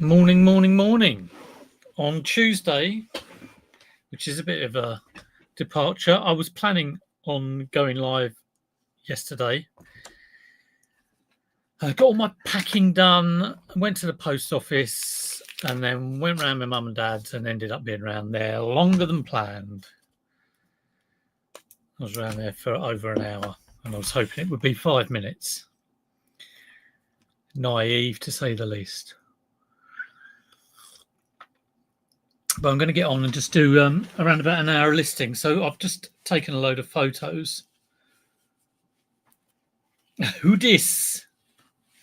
Morning, morning, morning. On Tuesday, which is a bit of a departure, I was planning on going live yesterday. I got all my packing done, went to the post office, and then went round my mum and dad's and ended up being around there longer than planned. I was around there for over an hour, and I was hoping it would be 5 minutes. Naive, to say the least. But I'm going to get on and just do around about an hour listing. So I've just taken a load of photos. Who dis?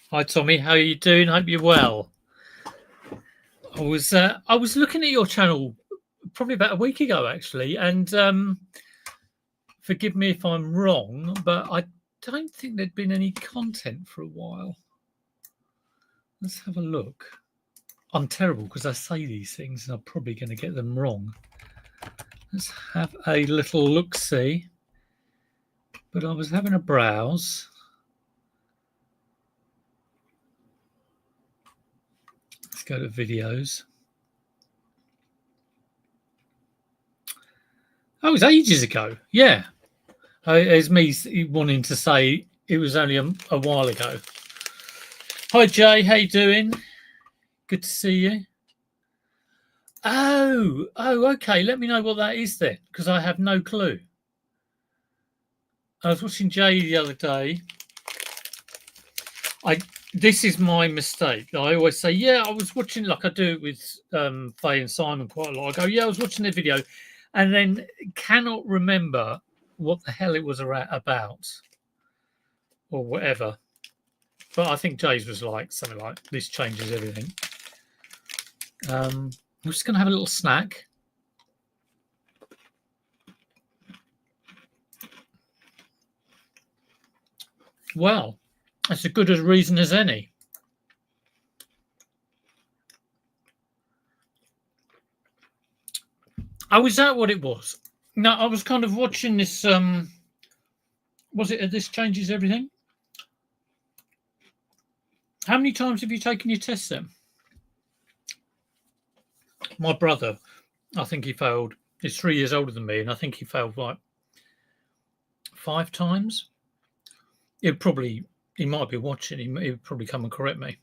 Hi Tommy, how are you doing? Hope you're well. I was looking at your channel probably about a week ago actually, and forgive me if I'm wrong, but I don't think there'd been any content for a while. Let's have a look. I'm terrible because I say these things and I'm probably going to get them wrong. Let's have a little look-see. But I was having a browse. Let's go to videos. Oh, it was ages ago. Yeah. It's me wanting to say it was only a while ago. Hi, Jay. How you doing? Good to see you. Oh, okay. Let me know what that is then, because I have no clue. I was watching Jay the other day. This is my mistake. I always say, yeah, I was watching, like I do it with Faye and Simon quite a lot. I go, yeah, I was watching the video, and then cannot remember what the hell it was about or whatever. But I think Jay's was like something like, this changes everything. I'm just going to have a little snack. Well, that's as good a reason as any. Oh, is that what it was? No, I was kind of watching this. Was it This Changes Everything? How many times have you taken your tests then? My brother, I think he failed. He's 3 years older than me, and I think he failed like 5 times. He might be watching. He would probably come and correct me.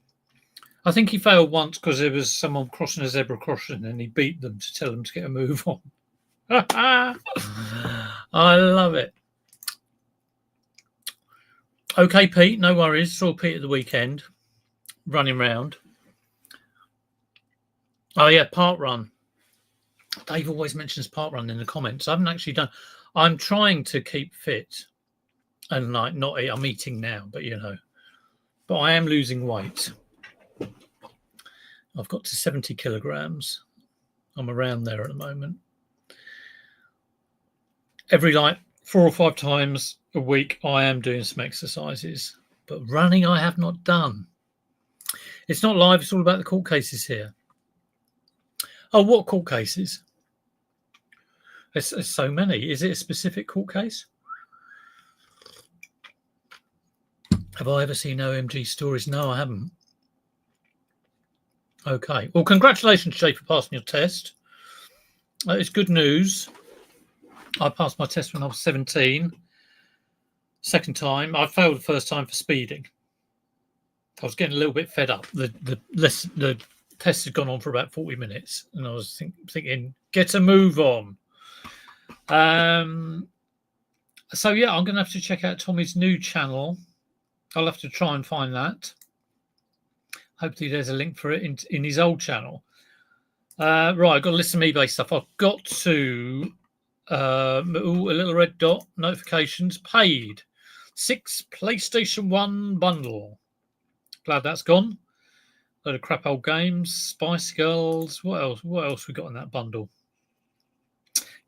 I think he failed once because there was someone crossing a zebra crossing, and he beat them to tell them to get a move on. I love it. Okay, Pete, no worries. Saw Pete at the weekend, running round. Oh yeah, park run. Dave always mentions park run in the comments. I haven't actually done. I'm trying to keep fit, and like not eat. I'm eating now, but but I am losing weight. I've got to 70 kilograms. I'm around there at the moment. Every 4 or 5 times a week, I am doing some exercises, but running I have not done. It's not live. It's all about the court cases here. Oh, what court cases? There's so many. Is it a specific court case? Have I ever seen OMG stories? No, I haven't. Okay. Well, congratulations, Jay, for passing your test. It's good news. I passed my test when I was 17. Second time. I failed the first time for speeding. I was getting a little bit fed up. The test had gone on for about 40 minutes, and I was thinking, get a move on. So yeah, I'm going to have to check out Tommy's new channel. I'll have to try and find that. Hopefully there's a link for it in his old channel. Right, I've got to list some eBay stuff. I've got to a little red dot, notifications, paid. 6 PlayStation 1 bundle. Glad that's gone. Load of crap old games, Spice Girls. What else we got in that bundle?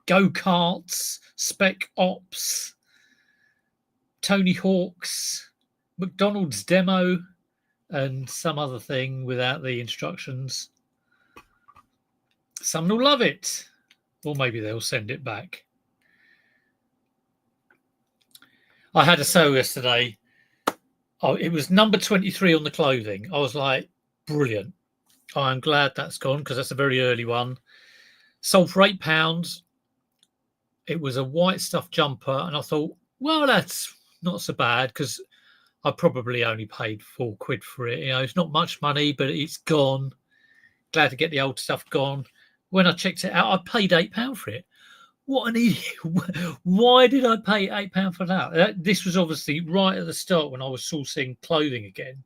Go-karts, Spec Ops, Tony Hawk's, McDonald's demo, and some other thing without the instructions. Some will love it, or maybe they'll send it back. I had a sale yesterday. Oh, it was number 23 on the clothing. I was like, brilliant. I'm glad that's gone because that's a very early one. Sold for £8. It was a white stuff jumper, and I thought, well, that's not so bad because I probably only paid £4 for it. You know, it's not much money, but it's gone. Glad to get the old stuff gone. When I checked it out, I paid £8 for it. What an idiot. Why did I pay £8 for that? This was obviously right at the start when I was sourcing clothing again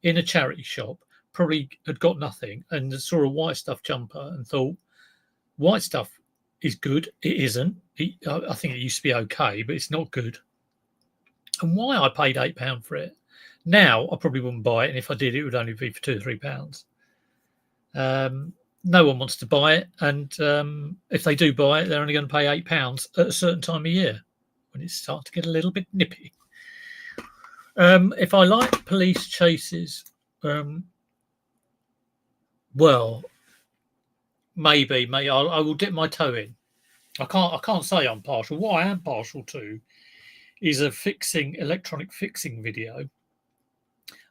in a charity shop. Probably had got nothing and saw a white stuff jumper and thought, white stuff is good. It isn't. I think it used to be okay, but it's not good. And why I paid £8 for it. Now I probably wouldn't buy it, and if I did, it would only be for £2 or £3. No one wants to buy it, and if they do buy it, they're only going to pay £8 at a certain time of year when it starts to get a little bit nippy. If I like police chases, well, maybe I will dip my toe in. I can't say I'm partial. What I am partial to is a electronic fixing video,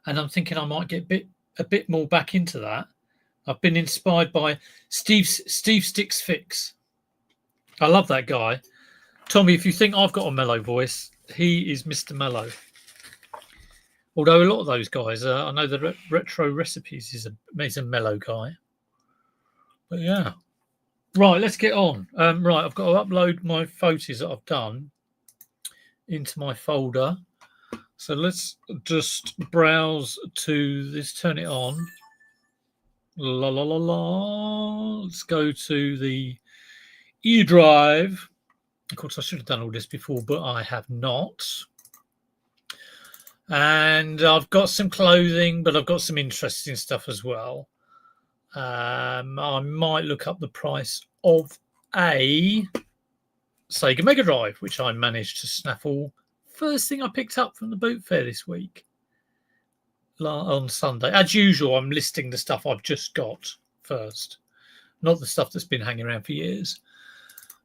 and I'm thinking I might get a bit more back into that. I've been inspired by Steve Sticks Fix. I love that guy. Tommy, if you think I've got a mellow voice, he is Mr. Mellow. Although a lot of those guys, I know the Retro Recipes is a mellow guy. But yeah. Right, let's get on. Right, I've got to upload my photos that I've done into my folder. So let's just browse to this, turn it on. La la la la. Let's go to the eDrive. Of course, I should have done all this before, but I have not. And I've got some clothing, but I've got some interesting stuff as well. I might look up the price of a Sega Mega Drive, which I managed to snaffle. First thing I picked up from the boot fair this week. On Sunday. As usual, I'm listing the stuff I've just got first, not the stuff that's been hanging around for years.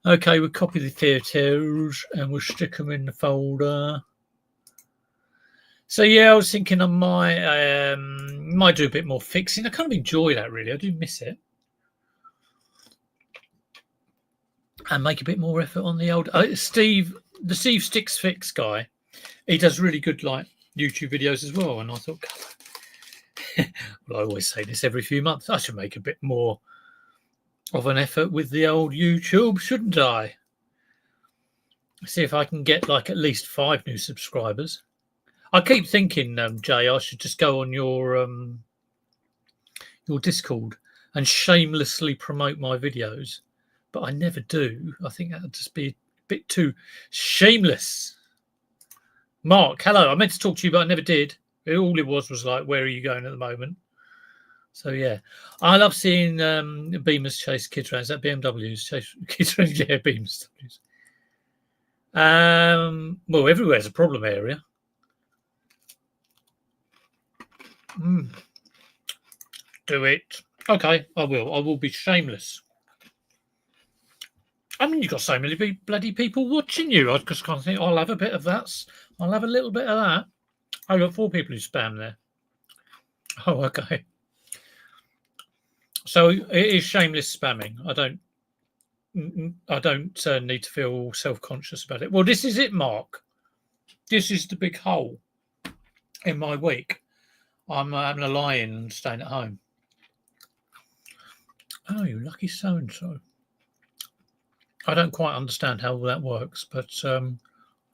Okay, we'll copy the photos and we'll stick them in the folder. So yeah, I was thinking I might do a bit more fixing. I kind of enjoy that, really. I do miss it. And make a bit more effort on the old the Steve Sticks Fix guy. He does really good like YouTube videos as well, and I thought, well, I always say this every few months, I should make a bit more of an effort with the old YouTube, shouldn't I? See if I can get like at least 5 new subscribers. I keep thinking, Jay, I should just go on your Discord and shamelessly promote my videos, but I never do. I think that would just be a bit too shameless. Mark, hello. I meant to talk to you, but I never did. All it was like, where are you going at the moment? So, yeah. I love seeing Beamers chase kids around. Is that BMWs chase kids around? Yeah, Beamers. Well, everywhere's a problem area. Do it. Okay, I will. I will be shameless. I mean, you've got so many bloody people watching you. I just can't think, I'll have a bit of that. I'll have a little bit of that. I've got 4 people who spam there. Oh, okay. So it is shameless spamming. I don't need to feel self-conscious about it. Well, this is it, Mark. This is the big hole in my week. I'm having a lie-in and staying at home. Oh, you lucky so-and-so. I don't quite understand how that works, but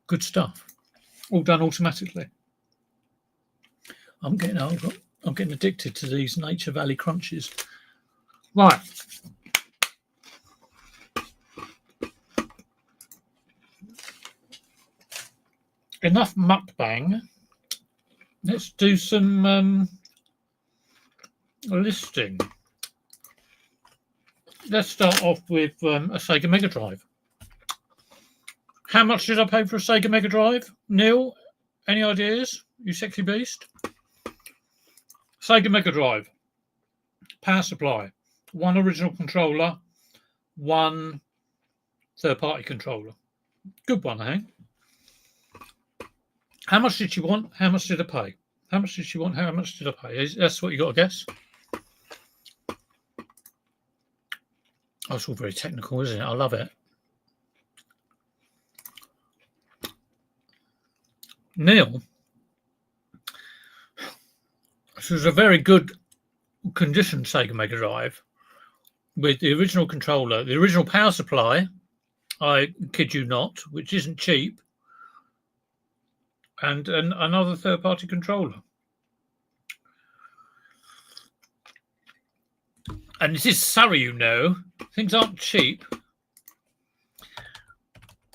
good stuff. All done automatically. I'm getting old. I'm getting addicted to these Nature Valley crunches. Right. Enough mukbang. Let's do some listing. Let's start off with a Sega Mega Drive. How much did I pay for a Sega Mega Drive? Neil, any ideas? You sexy beast? Sega Mega Drive. Power supply. 1 original controller. 1 third-party controller. Good one, I think. How much did you want? How much did I pay? How much did you want? How much did I pay? That's what you got to guess. Oh, it's all very technical, isn't it? I love it. Neil, this was a very good condition Sega Mega Drive with the original controller, the original power supply, I kid you not, which isn't cheap, and another third-party controller. And this is Surrey, you know. Things aren't cheap.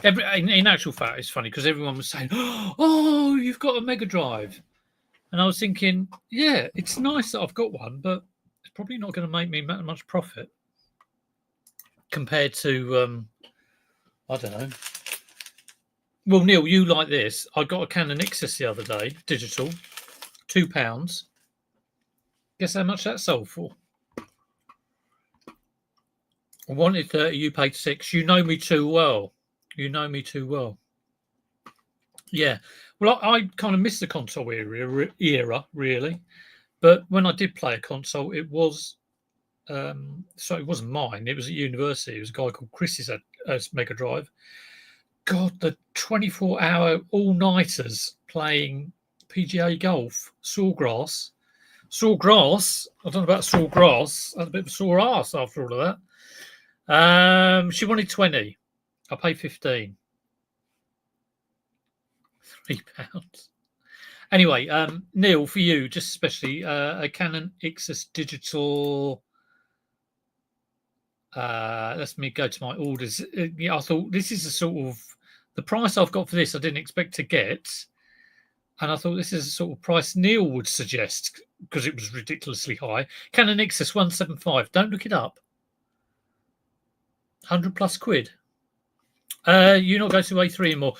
In actual fact, it's funny because everyone was saying, "Oh, you've got a Mega Drive," and I was thinking, "Yeah, it's nice that I've got one, but it's probably not going to make me much profit compared to, I don't know." Well, Neil, you like this? I got a Canon Ixus the other day, digital, £2. Guess how much that sold for? I wanted 30, you paid 6. You know me too well. You know me too well. Yeah. Well, I kind of missed the console era, really. But when I did play a console, it was, so it wasn't mine. It was at university. It was a guy called Chris's at Mega Drive. God, the 24-hour all-nighters playing PGA golf, Sawgrass. Sawgrass. I don't know about Sawgrass. That's a bit of a sore ass after all of that. She wanted 20. I paid 15. £3. Anyway, Neil, for you, just especially a Canon Ixus digital. Let me go to my orders. Yeah, I thought this is a sort of the price I've got for this. I didn't expect to get, and I thought this is a sort of price Neil would suggest because it was ridiculously high. Canon Ixus 175. Don't look it up. 100+ quid. You're not going to A3 anymore.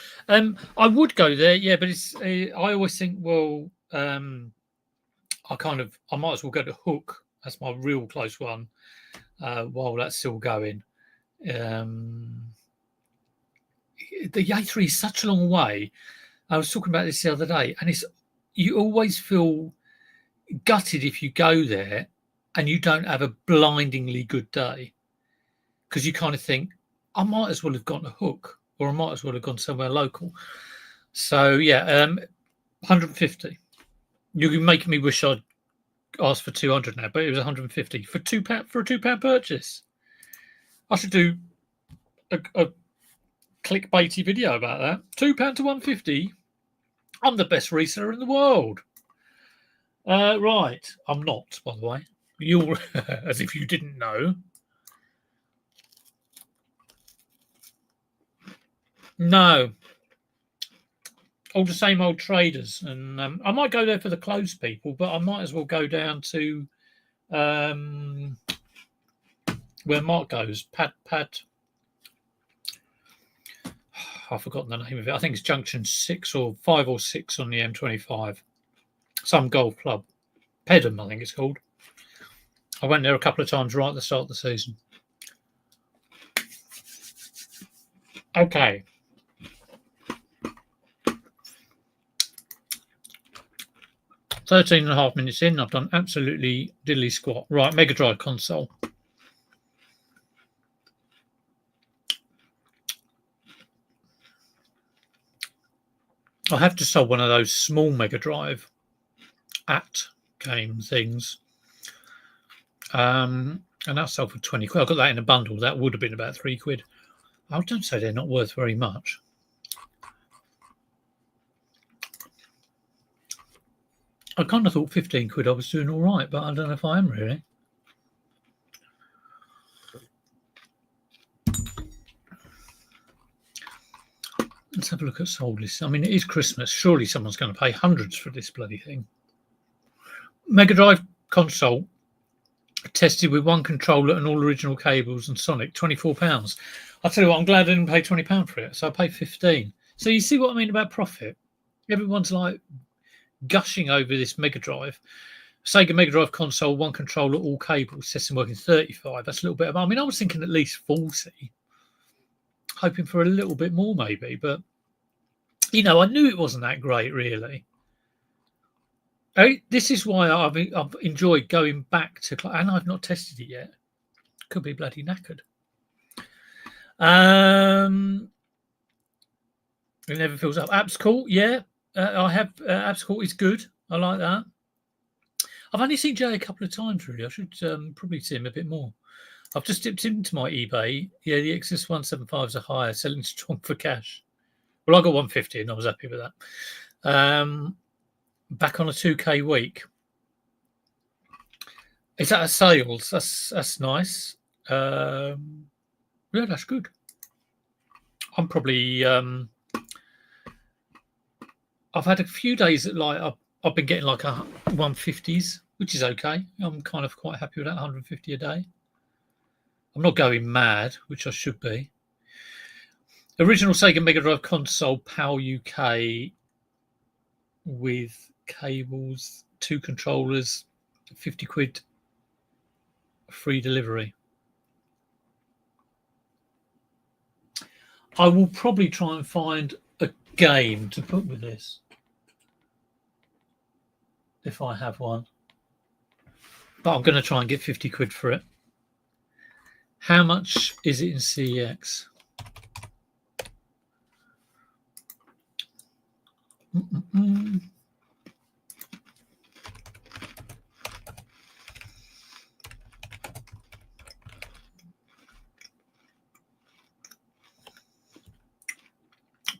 I would go there, yeah, but it's. I always think, well, I might as well go to Hook. That's my real close one. While that's still going, the A3 is such a long way. I was talking about this the other day, and you always feel gutted if you go there and you don't have a blindingly good day because you kind of think, I might as well have gone to Hook, or I might as well have gone somewhere local. So yeah, 150. You're making me wish I'd asked for 200 now, but it was 150 for £2 for a £2 purchase. I should do a clickbaity video about that. £2 to 150. I'm the best reseller in the world. Right, I'm not, by the way. You're as if you didn't know. No. All the same old traders, and I might go there for the clothes people, but I might as well go down to where Mark goes. Pad. I've forgotten the name of it. I think it's Junction 6 or 5 or 6 on the M25. Some golf club. Pedham, I think it's called. I went there a couple of times right at the start of the season. Okay. 13.5 minutes in, I've done absolutely diddly squat. Right, Mega Drive console. I have just sold one of those small Mega Drive game things. And that sold for 20 quid. I got that in a bundle. That would have been about 3 quid. I don't say they're not worth very much. I kind of thought 15 quid I was doing all right, but I don't know if I am really. Let's have a look at sold lists. I mean, it is Christmas. Surely someone's going to pay hundreds for this bloody thing. Mega Drive console tested with one controller and all original cables and Sonic, £24. I'll tell you what, I'm glad I didn't pay £20 for it. So I paid 15. So you see what I mean about profit? Everyone's like gushing over this Mega Drive. Sega Mega Drive console, one controller, all cables, system working 35. That's a little bit. I mean, I was thinking at least 40. Hoping for a little bit more maybe, but I knew it wasn't that great really. This is why I've enjoyed going back to, and I've not tested it yet. Could be bloody knackered. It never fills up. Apps Court, yeah. I have Apps Court is good. I like that. I've only seen Jay a couple of times, really. I should probably see him a bit more. I've just dipped into my eBay. Yeah, the Exodus 175s are higher, selling strong for cash. Well, I got 150 and I was happy with that. Back on a 2K week. Is that a sales? That's nice. Yeah, that's good. I'm probably I've had a few days that like I've been getting like 150s, which is okay. I'm kind of quite happy with that, 150 a day. I'm not going mad, which I should be. Original Sega Mega Drive console, PAL UK, with cables, 2 controllers, 50 quid, free delivery. I will probably try and find a game to put with this, if I have one. But I'm going to try and get 50 quid for it. How much is it in CEX? Mm-mm-mm.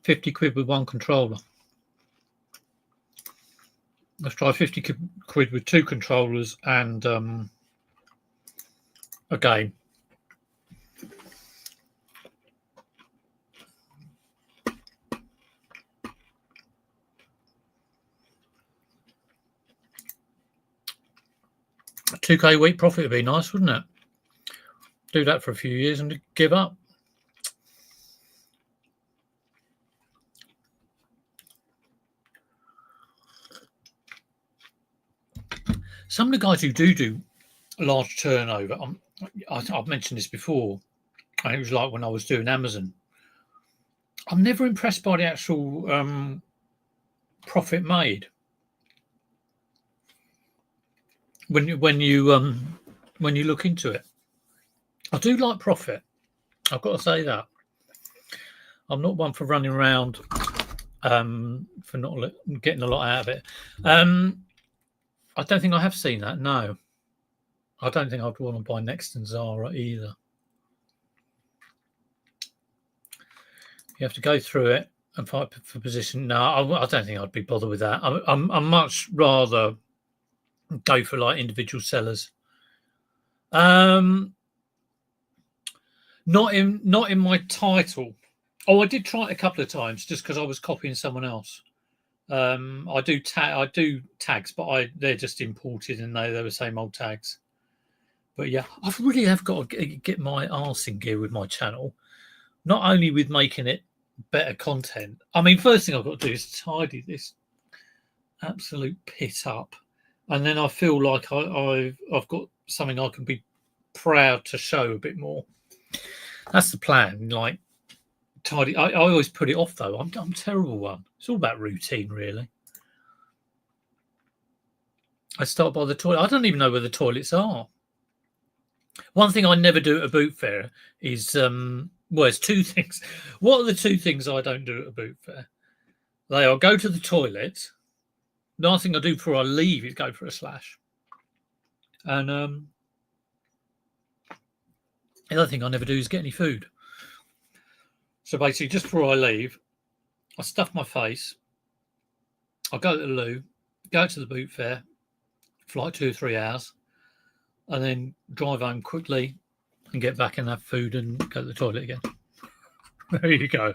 £50 with 1 controller. Let's try 50 quid with 2 controllers and a game. A 2K week profit would be nice, wouldn't it? Do that for a few years and give up. Some of the guys who do large turnover, I've mentioned this before, and it was like when I was doing Amazon. I'm never impressed by the actual profit made when you look into it. I do like profit. I've got to say that. I'm not one for running around for not getting a lot out of it. I don't think I have seen that. No, I don't think I'd want to buy Next and Zara either. You have to go through it and fight for position. No, I don't think I'd be bothered with that. I'm much rather go for like individual sellers. Not in my title. Oh, I did try it a couple of times just because I was copying someone else. I do tags, but they're just imported and they're the same old tags. But yeah, I really have got to get my arse in gear with my channel. Not only with making it better content. I mean, first thing I've got to do is tidy this absolute pit up, and then I feel like I've got something I can be proud to show a bit more. That's the plan. Like tidy. I always put it off though. I'm a terrible one. It's all about routine, really. I start by the toilet. I don't even know where the toilets are. One thing I never do at a boot fair is well, it's 2 things. What are the 2 things I don't do at a boot fair? They are go to the toilet. The last thing I do before I leave is go for a slash. And the other thing I never do is get any food. So basically, just before I leave, I stuff my face. I go to the loo, go to the boot fair for like 2 or 3 hours, and then drive home quickly and get back and have food and go to the toilet again. There you go.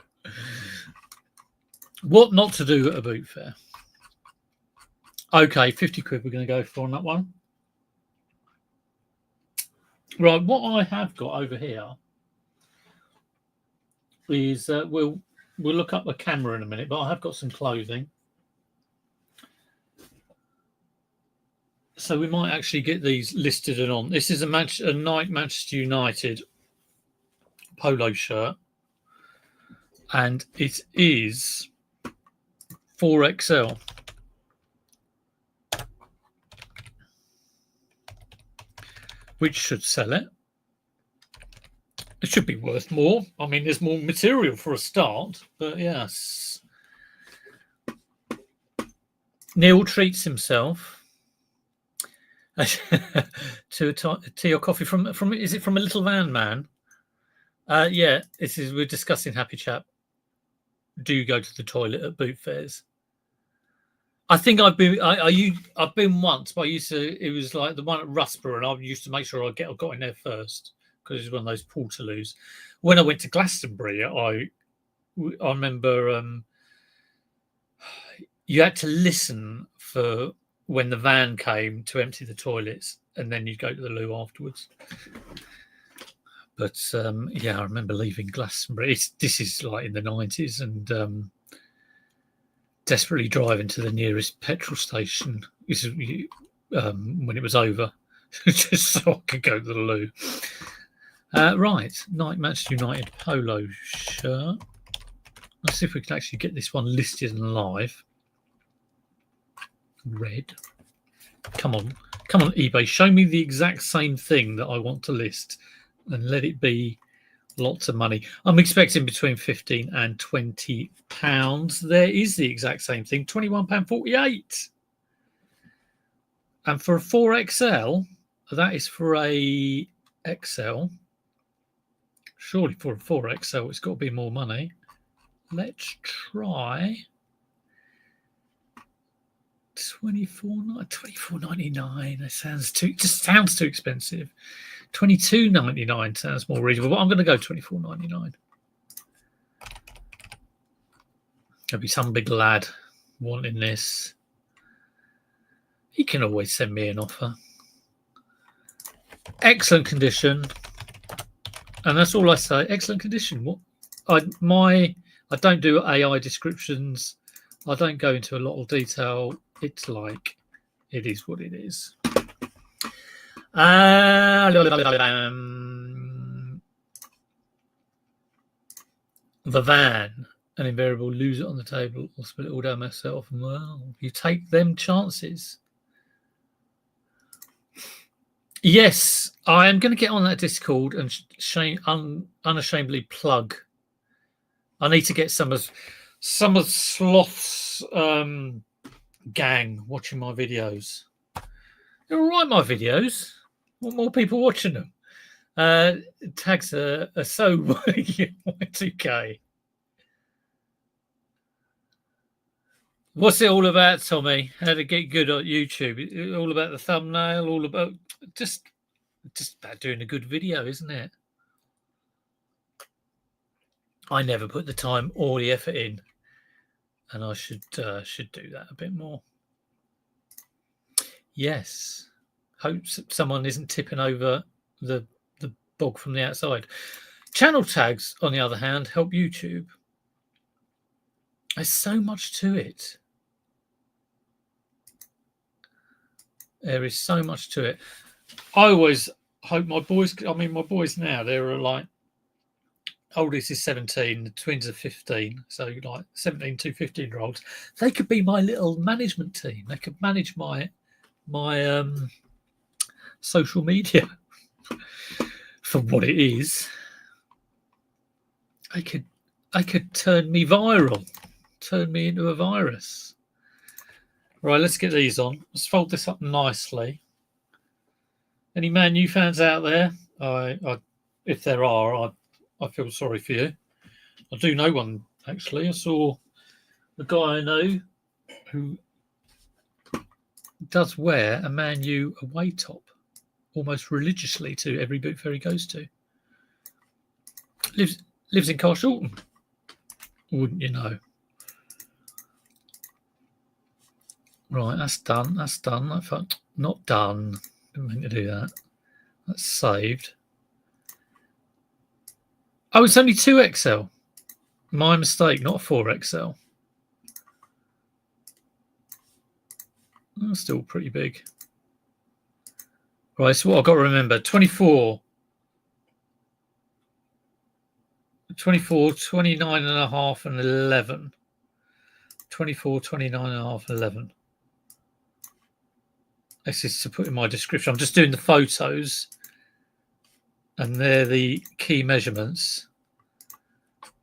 What not to do at a boot fair? Okay, 50 quid we're going to go for on that one. Right, what I have got over here is we'll look up the camera in a minute, but I have got some clothing. So we might actually get these listed and on. This is a Nike Manchester United polo shirt, and it is 4XL. Which should sell it. It should be worth more. I mean, there's more material for a start, but yes. Neil treats himself to a tea or coffee from. Is it from a little van man? Yeah, we're discussing Happy Chap. Do you go to the toilet at boot fairs? I think I've been. I've been once, but I used to. It was like the one at Rusborough, and I used to make sure I got in there first because it's one of those portaloos. When I went to Glastonbury, I remember you had to listen for when the van came to empty the toilets, and then you'd go to the loo afterwards. But yeah, I remember leaving Glastonbury. This is like in the 90s, and desperately driving to the nearest petrol station when it was over, just so I could go to the loo. Right, Manchester United polo shirt. Let's see if we can actually get this one listed and live. Red. Come on, eBay. Show me the exact same thing that I want to list, and let it be lots of money. I'm expecting between £15 and £20. There is the exact same thing, £21.48. And for a 4XL, that is for a XL. Surely for a 4XL, it's got to be more money. Let's try $24.99. That sounds sounds too expensive. $22.99 sounds more reasonable, but I'm going to go $24.99. There'll be some big lad wanting this. He can always send me an offer. Excellent condition, and that's all I say. Excellent condition. What I don't do AI descriptions. I don't go into a lot of detail. It's like it is what it is. The van, an invariable loser on the table. I'll spit it all down myself. Well, you take them chances. Yes, I am going to get on that Discord and unashamedly plug. I need to get some of Sloth's gang watching my videos. They're all right, my videos. I want more people watching them. Tags are so Y2K. What's it all about, Tommy? How to get good on YouTube? All about the thumbnail, all about just about doing a good video, isn't it? I never put the time or the effort in, and I should do that a bit more. Yes. Hope someone isn't tipping over the bog from the outside. Channel tags, on the other hand, help YouTube. There's so much to it. There is so much to it. I always hope my boys now, they're like, oldest is 17, the twins are 15, so like 17 to 15-year-olds. They could be my little management team. They could manage my social media for what it is. I could turn me viral, turn me into a virus. Right, let's get these on. Let's fold this up nicely. Any Man U fans out there? If there are, I feel sorry for you. I do know one, actually. I saw a guy I know who does wear a Man U away top almost religiously to every boot fair he goes to. Lives in Carshalton. Wouldn't you know? Right, that's done. That's done. Not done. Didn't mean to do that. That's saved. Oh, it's only 2XL. My mistake, not 4XL. That's still pretty big. Right, so what I've got to remember, 24, 29 and a half, and 11. 24, 29 and a half, and 11. This is to put in my description. I'm just doing the photos. And they're the key measurements.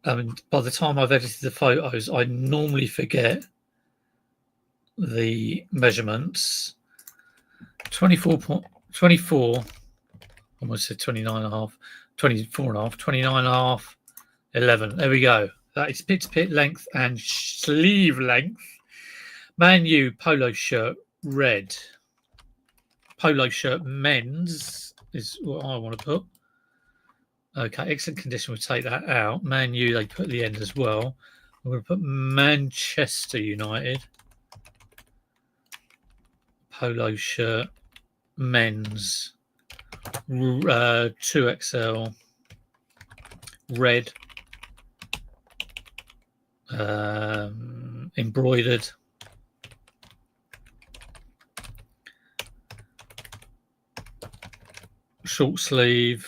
By the time I've edited the photos, I normally forget the measurements. 24, almost said 29 and a half, 24 and a half, 29 and a half, 11. There we go. That is pit to pit length and sleeve length. Man U polo shirt, red. Polo shirt men's is what I want to put. Okay, excellent condition. We'll take that out. Man U, they put the end as well. I'm going to put Manchester United. Polo shirt, men's. 2XL. Red. Embroidered. Short sleeve.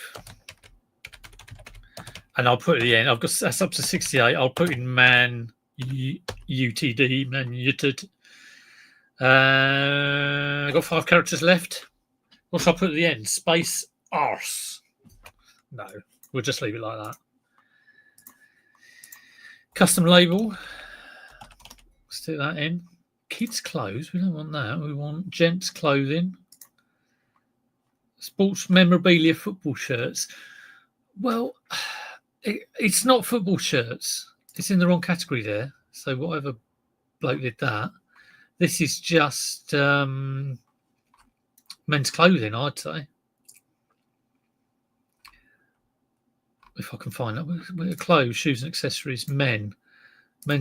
And I'll put at the end, I've got that's up to 68. I'll put in Man UTD, Man United. I've got 5 characters left. What shall I put at the end? Space arse. No, we'll just leave it like that. Custom label. Stick that in. Kids' clothes. We don't want that. We want gents' clothing. Sports memorabilia, football shirts. Well, it's not football shirts. It's in the wrong category there. So whatever bloke did that. This is just men's clothing, I'd say. If I can find that. Clothes, shoes and accessories, men's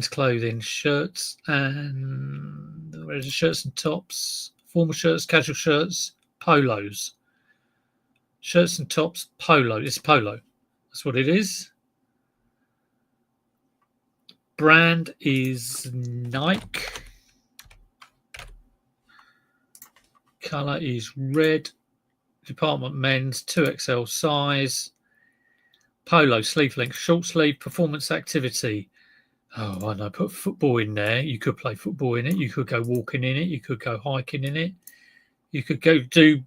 clothing, shirts and shirts and tops, formal shirts, casual shirts, polos. Shirts and tops, polo. It's polo. That's what it is. Brand is Nike. Colour is red. Department men's, 2XL size. Polo, sleeve length, short sleeve, performance activity. Oh, I know. Put football in there. You could play football in it. You could go walking in it. You could go hiking in it. You could go do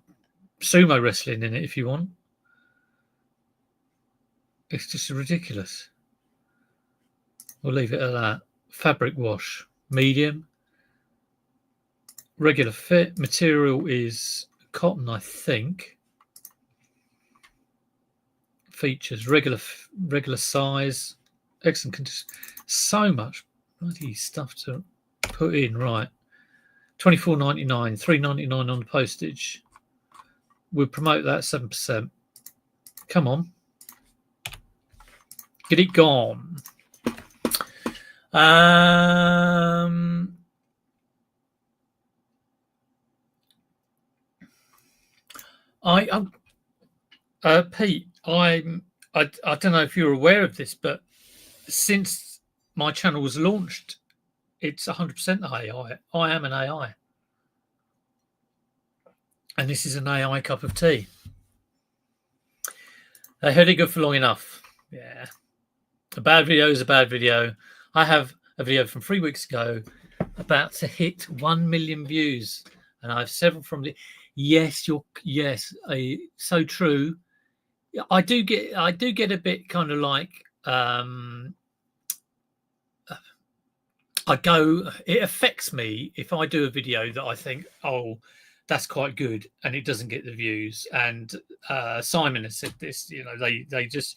sumo wrestling in it if you want. It's just ridiculous. We'll leave it at that. Fabric wash, medium. Regular fit. Material is cotton, I think. Features regular size. Excellent condition. So much bloody stuff to put in. Right. $24.99, $3.99 on the postage. We'll promote that 7%. Come on. Get it gone. Pete, I don't know if you're aware of this, but since my channel was launched, it's 100% AI. I am an AI. And this is an AI cup of tea. They heard it good for long enough. Yeah. A bad video is a bad video. I have a video from 3 weeks ago about to hit 1 million views. And I have several from the... Yes, so true. I do get a bit kind of like... it affects me if I do a video that I think, oh, that's quite good, and it doesn't get the views. And Simon has said this, they just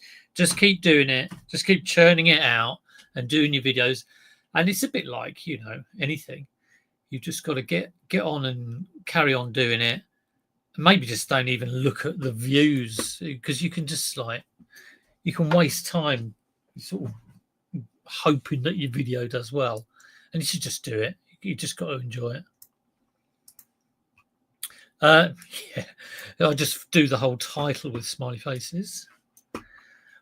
keep doing it, just keep churning it out and doing your videos. And it's a bit like, anything. You just got to get on and carry on doing it. Maybe just don't even look at the views, because you can just you can waste time sort of hoping that your video does well. And you should just do it. You just got to enjoy it. Yeah, I'll just do the whole title with smiley faces.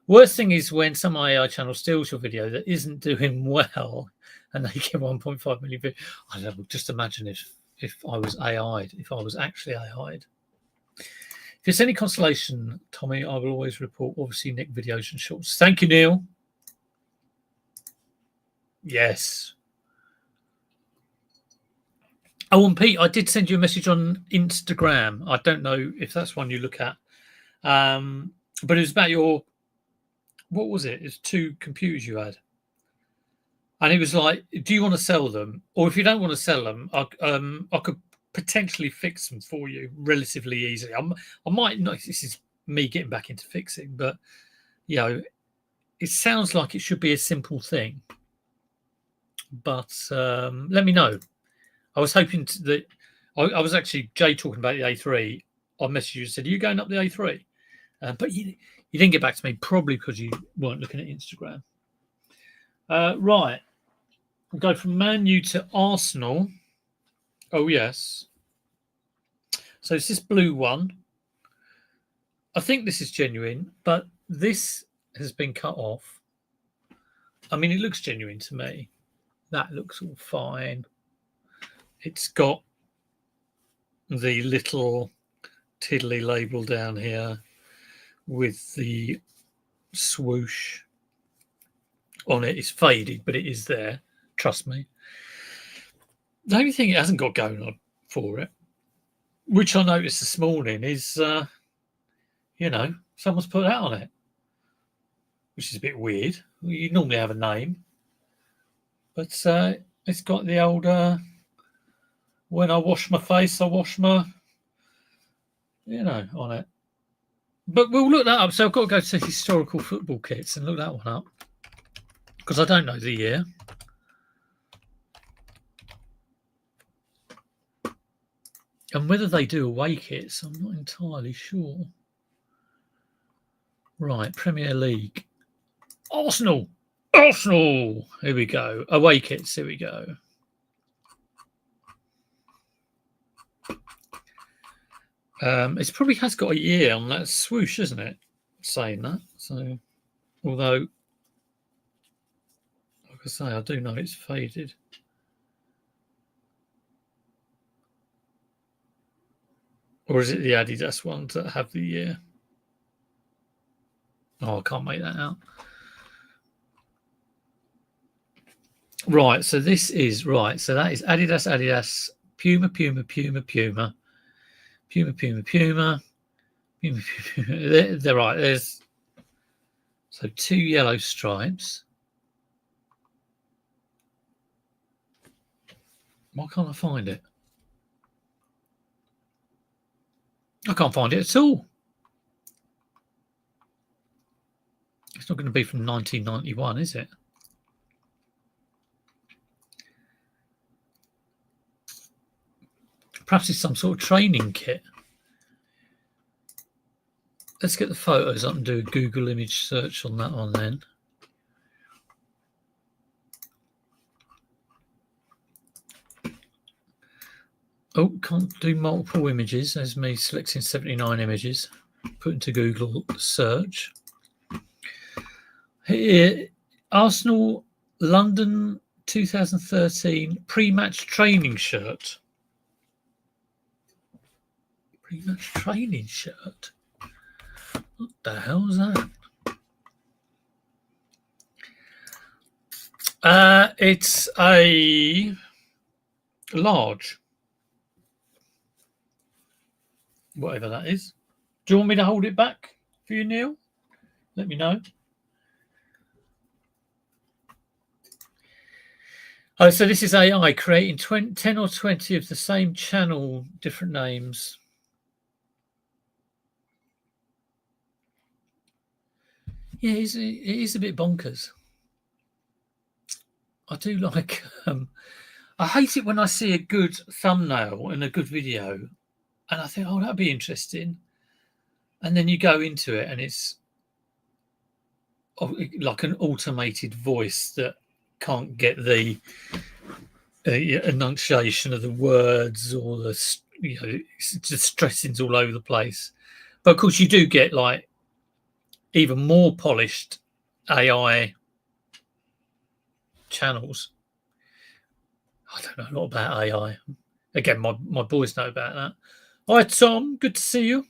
Worst thing is when some AI channel steals your video that isn't doing well and they get 1.5 million views. I don't know, just imagine if I was AI'd, if I was actually AI'd. If it's any consolation, Tommy, I will always report obviously Nick videos and shorts. Thank you, Neil. Yes. Oh, and Pete, I did send you a message on Instagram. I don't know if that's one you look at. But it was about your, what was it? It's 2 computers you had. And it was like, do you want to sell them? Or if you don't want to sell them, I could potentially fix them for you relatively easily. I might not, this is me getting back into fixing, but, you know, it sounds like it should be a simple thing. But let me know. I was hoping that, I was actually, Jay talking about the A3. I messaged you and said, are you going up the A3? But you didn't get back to me, probably because you weren't looking at Instagram. Right. We'll go from Man U to Arsenal. Oh, yes. So it's this blue one. I think this is genuine, but this has been cut off. I mean, it looks genuine to me. That looks all fine. It's got the little tiddly label down here with the swoosh on it. It's faded, but it is there. Trust me. The only thing it hasn't got going on for it, which I noticed this morning, is, you know, someone's put that on it, which is a bit weird. You normally have a name, but it's got the old, when I wash my face, I wash my, you know, on it. But we'll look that up. So I've got to go to historical football kits and look that one up, because I don't know the year. And whether they do away kits, I'm not entirely sure. Right, Premier League. Arsenal! Here we go. Away kits, here we go. It probably has got a year on that swoosh, isn't it? Saying that. So, although, like I say, I do know it's faded. Or is it the Adidas ones that have the year? Oh, I can't make that out. Right, so this is, right, so that is Adidas, Puma. They're right, there's, so 2 yellow stripes. Why can't I find it? I can't find it at all. It's not going to be from 1991, is it? Perhaps it's some sort of training kit. Let's get the photos up and do a Google image search on that one then. Oh, can't do multiple images. There's me selecting 79 images, put into Google search. Here, Arsenal London 2013 pre-match training shirt. Pre-match training shirt? What the hell is that? It's a large. Whatever that is. Do you want me to hold it back for you, Neil? Let me know. Oh, so this is AI creating 10 or 20 of the same channel, different names. Yeah, it is a bit bonkers. I do like... I hate it when I see a good thumbnail and a good video and I think, oh, that'd be interesting. And then you go into it and it's like an automated voice that can't get the enunciation of the words or the, you know, it's just stressings all over the place. But of course, you do get like even more polished AI channels. I don't know a lot about AI. Again, my boys know about that. Hi, Tom. Good to see you.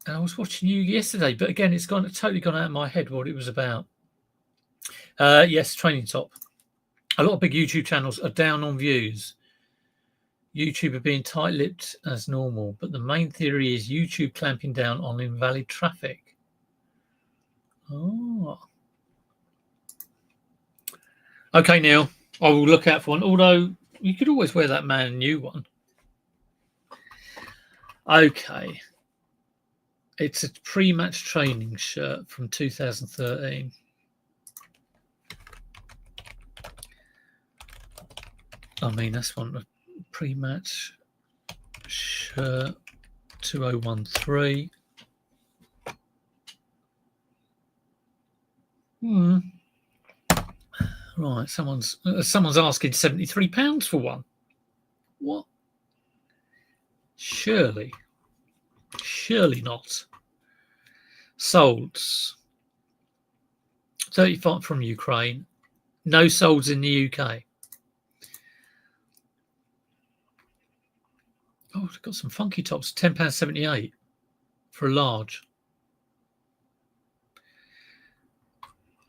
And I was watching you yesterday, but again, it's totally gone out of my head what it was about. Yes, Training Top. A lot of big YouTube channels are down on views. YouTube are being tight-lipped as normal, but the main theory is YouTube clamping down on invalid traffic. Oh. Okay, Neil, I will look out for one, although you could always wear that Man U one. Okay. It's a pre-match training shirt from 2013. I mean, that's one pre-match shirt 2013. Right, someone's asking £73 for one. What? Surely not. Solds. 35 from Ukraine. No solds in the UK. Oh, it's got some funky tops. £10.78 for a large.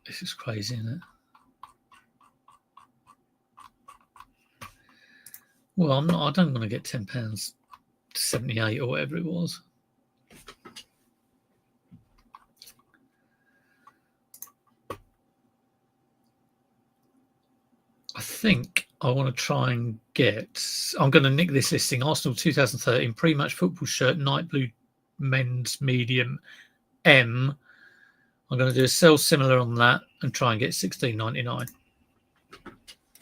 This is crazy, isn't it? Well, I don't want to get £10.78 or whatever it was. I think I want to try and get. I'm going to nick this listing. Arsenal 2013 pre-match football shirt, night blue, men's medium, M. I'm going to do a sell similar on that and try and get £16.99.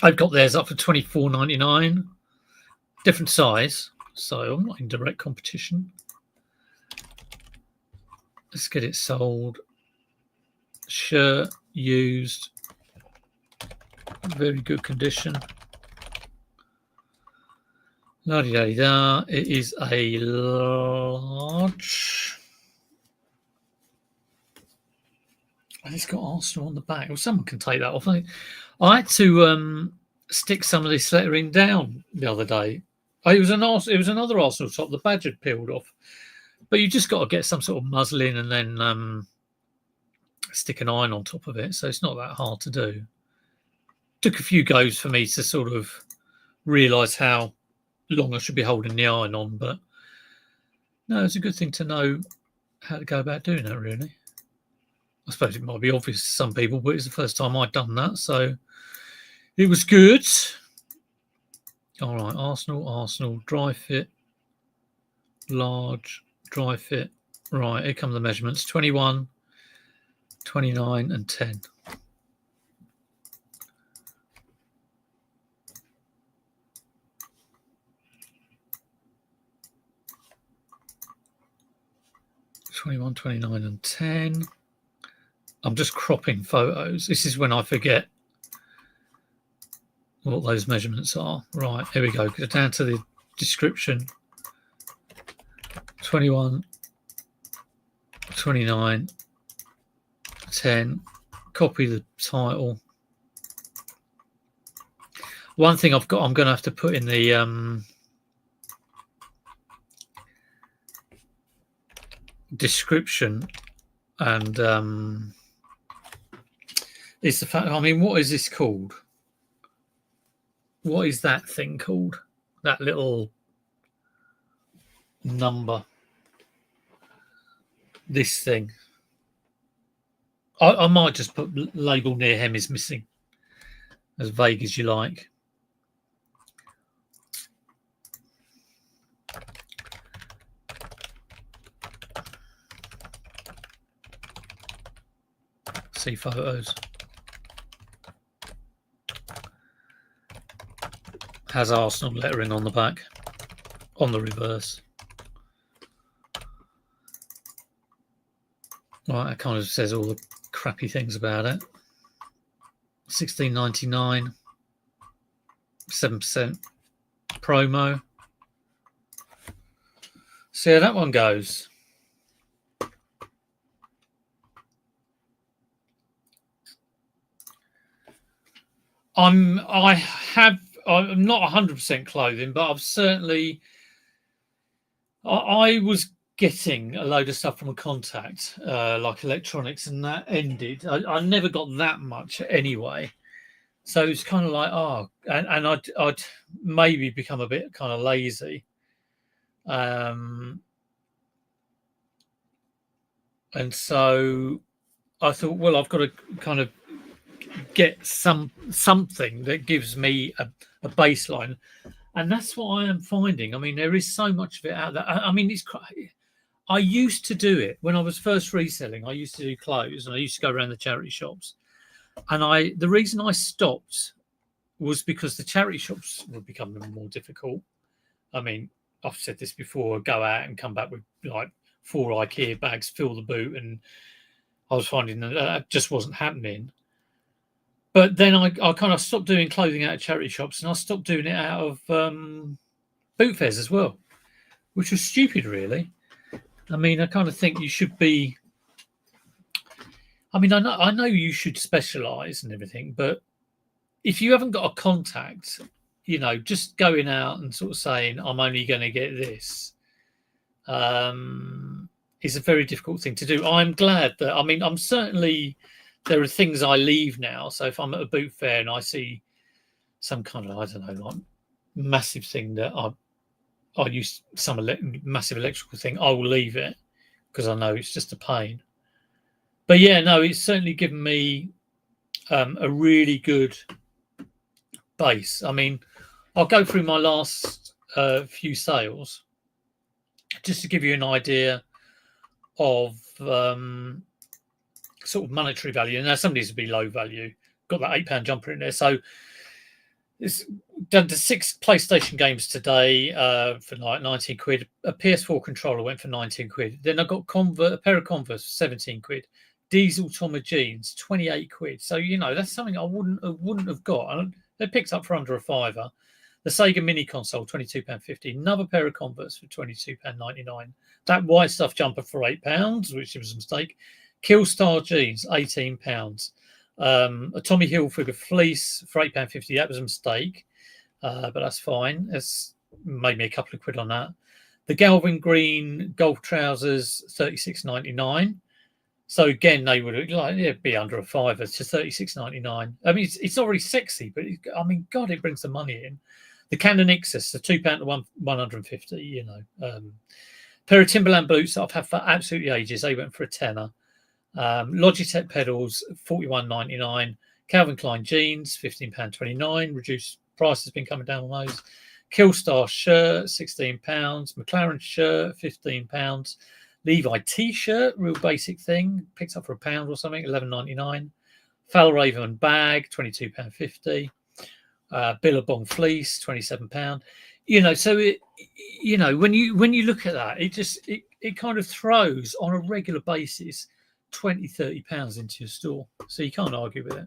I've got theirs up for £24.99. Different size, so I'm not in direct competition. Let's get it sold. Shirt used. Very good condition. La-di-da-di-da. It is a large. And it's got Arsenal on the back. Well, someone can take that off. I had to stick some of this lettering down the other day. It was another Arsenal top. The badge had peeled off. But you just got to get some sort of muslin and then stick an iron on top of it. So it's not that hard to do. Took a few goes for me to sort of realise how long I should be holding the iron on, but no, it's a good thing to know how to go about doing that, really. I suppose it might be obvious to some people, but it's the first time I'd done that, so it was good. All right, Arsenal, dry fit, large, dry fit. Right, here come the measurements, 21, 29 and 10. $21, 29 and 10. I'm just cropping photos. This is when I forget what those measurements are. Right, here we go. Go down to the description. 21, 29, 10. Copy the title. One thing I'm going to have to put in the description and is the fact, I mean, what is this called? What is that thing called? That little number. This thing. I might just put label near hem is missing. As vague as you like. See photos. Has Arsenal lettering on the back, on the reverse. Right, it kind of says all the crappy things about it. $16.99, 7% promo. See how that one goes. I'm not 100% clothing, but I've certainly. I was getting a load of stuff from a contact, like electronics, and that ended. I never got that much anyway. So it's kind of like, and I'd maybe become a bit kind of lazy. And so I thought, well, I've got to kind of get something that gives me a baseline, and that's what I am finding. I mean, there is so much of it out there. I mean, I used to do it when I was first reselling. I used to do clothes, and I used to go around the charity shops. And the reason I stopped was because the charity shops were becoming more difficult. I mean, I've said this before: go out and come back with like 4 IKEA bags, fill the boot, and I was finding that just wasn't happening. But then I kind of stopped doing clothing out of charity shops, and I stopped doing it out of boot fairs as well, which was stupid, really. I mean, I kind of think you should be. I mean, I know you should specialise and everything, but if you haven't got a contact, just going out and sort of saying I'm only going to get this is a very difficult thing to do. I'm glad that. I mean, I'm certainly. There are things I leave now. So if I'm at a boot fair and I see some kind of, I don't know, like massive thing that I use some massive electrical thing, I will leave it because I know it's just a pain. But yeah, no, it's certainly given me a really good base. I mean, I'll go through my last few sales just to give you an idea of sort of monetary value. Now, some of these would be low value. Got that £8 jumper in there. So it's done to 6 PlayStation games today for like 19 quid. A PS4 controller went for 19 quid. Then I got a pair of Converse for 17 quid. Diesel Tommy jeans, 28 quid. So, that's something I wouldn't have got. They picked up for under a fiver. The Sega Mini console, £22.50. Another pair of Converse for £22.99. That white stuff jumper for £8, which was a mistake. Killstar jeans, £18. A Tommy Hilfiger fleece for £8.50. That was a mistake, but that's fine. It's made me a couple of quid on that. The Galvin Green golf trousers, £36.99. So again, they would be under a fiver to £36.99. I mean, it's not really sexy, but I mean, God, it brings the money in. The Canon Ixus, the £2 to 150. Pair of Timberland boots that I've had for absolutely ages. They went for a tenner. Logitech pedals, £41.99. Calvin Klein jeans, £15.29. Reduced price has been coming down on those. Killstar shirt, £16. McLaren shirt, £15. Levi t-shirt, real basic thing, picked up for £1 or something, £11.99. Fjällräven bag, £22.50. Billabong fleece, £27. So when you look at that, it kind of throws on a regular basis £20-30 into your store, so you can't argue with it.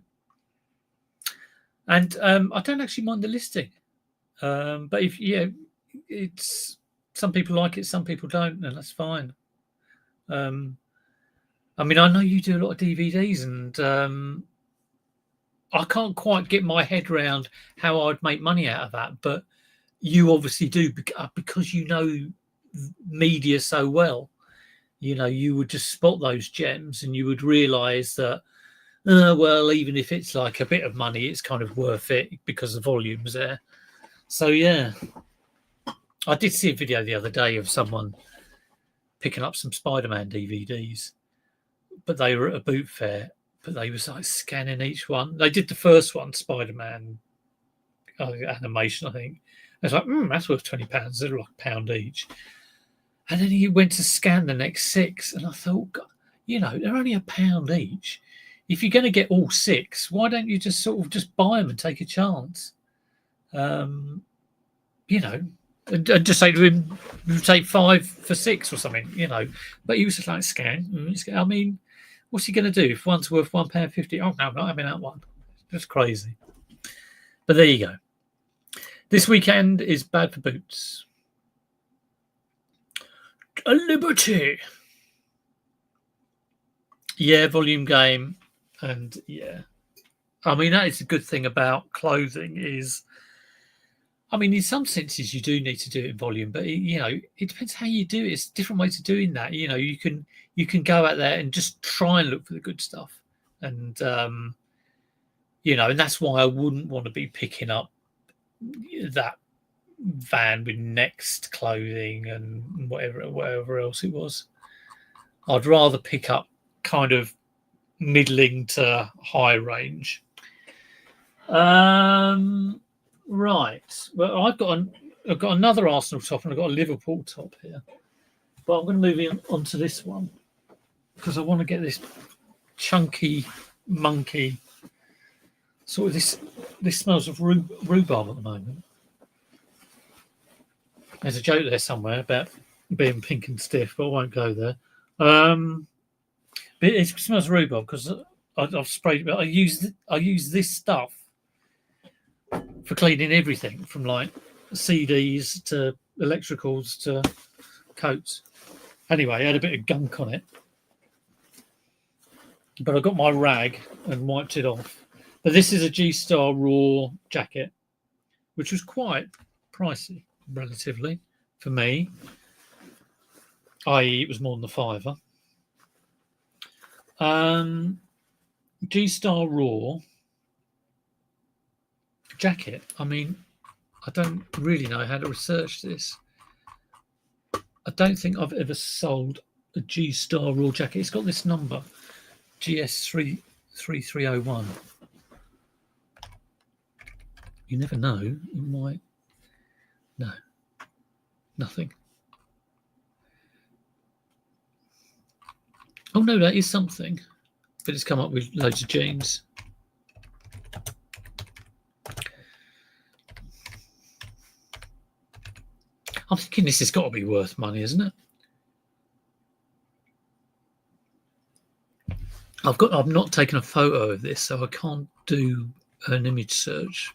And I don't actually mind the listing, but it's some people like it, some people don't, and that's fine. I mean, I know you do a lot of DVDs, and I can't quite get my head around how I'd make money out of that, but you obviously do because you know media so well. You would just spot those gems and you would realize that, well, even if it's like a bit of money, it's kind of worth it because the volume's there. So, yeah. I did see a video the other day of someone picking up some Spider-Man DVDs, but they were at a boot fair, but they was like scanning each one. They did the first one, Spider-Man animation, I think. I was like, that's worth £20. They're like £1 each. And then he went to scan the next 6, and I thought, God, they're only £1 each. If you're going to get all 6, why don't you just sort of just buy them and take a chance? And just say to him, take 5 for 6 or something, But he was just like, scan. I mean, what's he going to do if one's worth £1.50? Oh, no, I'm not having that one. That's crazy. But there you go. This weekend is bad for boots. A Liberty. Yeah, volume game. And yeah, I mean, that is a good thing about clothing is, I mean, in some senses you do need to do it in volume, but it depends how you do it. It's different ways of doing that. You can go out there and just try and look for the good stuff. And, and that's why I wouldn't want to be picking up that van with Next clothing and whatever else it was. I'd rather pick up kind of middling to high range. Right. Well, I've got another Arsenal top and I've got a Liverpool top here, but I'm going to move on to this one because I want to get this chunky monkey. Sort of this smells of rhubarb at the moment. There's a joke there somewhere about being pink and stiff, but I won't go there. But it smells of rhubarb because I've sprayed. I use this stuff for cleaning everything from like CDs to electricals to coats. Anyway, I had a bit of gunk on it, but I got my rag and wiped it off. But this is a G-Star Raw jacket, which was quite pricey, relatively, for me. I.e., it was more than the £5. G-Star Raw jacket. I mean, I don't really know how to research this. I don't think I've ever sold a G-Star Raw jacket. It's got this number, GS3301. You never know. It might. No. Nothing. Oh, no, that is something. But it's come up with loads of jeans. I'm thinking this has got to be worth money, isn't it? I've not taken a photo of this, so I can't do an image search.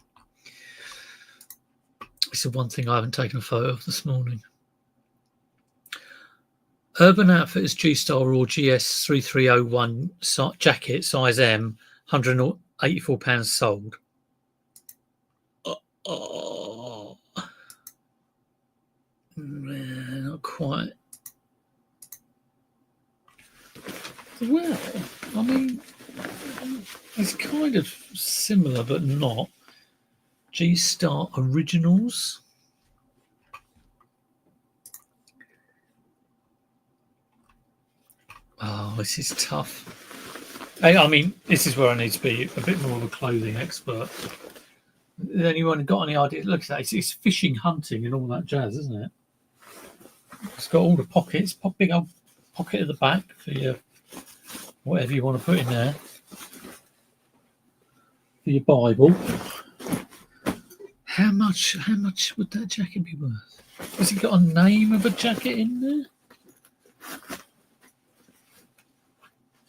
It's the one thing I haven't taken a photo of this morning. Urban Outfitters G-Star Raw GS3301 jacket, size M, £184 sold. Oh, not quite. Well, I mean, it's kind of similar, but not. G-Star Originals. Oh, this is tough. I mean, this is where I need to be a bit more of a clothing expert. Anyone got any idea? Look at that. It's fishing, hunting, and all that jazz, isn't it? It's got all the pockets. Big old pocket at the back for your whatever you want to put in there. For your Bible. How much would that jacket be worth? Has it got a name of a jacket in there?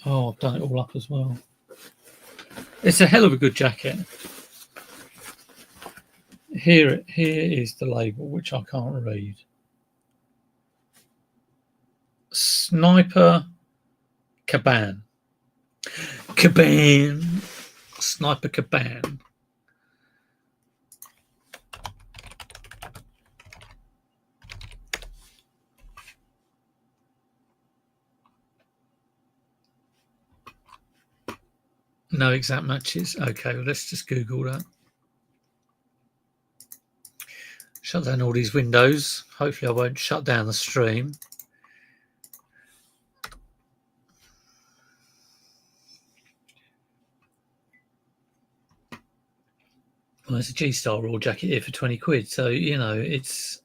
Oh, I've done it all up as well. It's a hell of a good jacket. Here is the label, which I can't read. Sniper Caban. Sniper Caban. No exact matches. Okay, well, let's just Google that. Shut down all these windows. Hopefully I won't shut down the stream. Well, there's a G-Star Raw jacket here for 20 quid. So, you know, it's...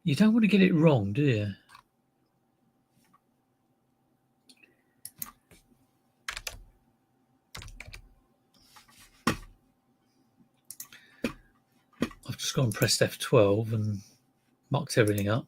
You don't want to get it wrong, do you? I've just gone and pressed F12 and mucked everything up.